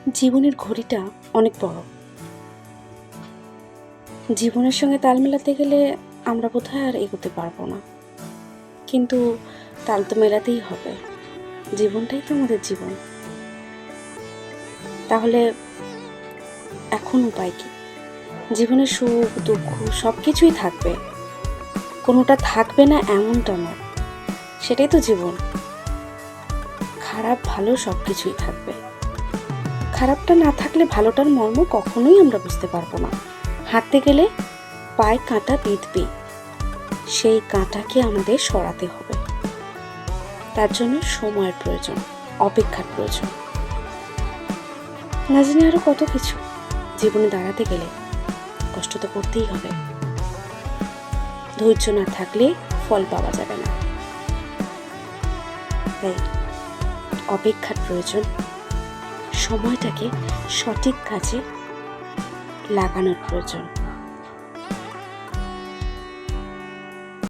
জীবনের ঘড়িটা অনেক বড়। জীবনের সঙ্গে তাল মেলাতে গেলে আমরা বোধহয় আর এগোতে পারবো না, কিন্তু তাল তো মেলাতেই হবে। জীবনটাই তো আমাদের জীবন। তাহলে এখন উপায় কি? জীবনের সুখ দুঃখ সব কিছুই থাকবে, কোনোটা থাকবে না এমনটা নয়। সেটাই তো জীবন। খারাপ ভালো সব কিছুই থাকবে। খারাপটা না থাকলে ভালোটার মর্ম কখনোই আমরা বুঝতে পারবো না। হাঁটতে গেলে পায়ে কাঁটা বিঁধবে, সেই কাঁটাকে আমাদের সরাতে হবে। তার জন্য সময়ের প্রয়োজন, অপেক্ষার প্রয়োজন, না জানি আরো কত কিছু। জীবনে দাঁড়াতে গেলে কষ্ট তো করতেই হবে। ধৈর্য না থাকলে ফল পাওয়া যাবে না। তাই অপেক্ষার প্রয়োজন, সময়টাকে সঠিক কাজে লাগানোর প্রয়োজন।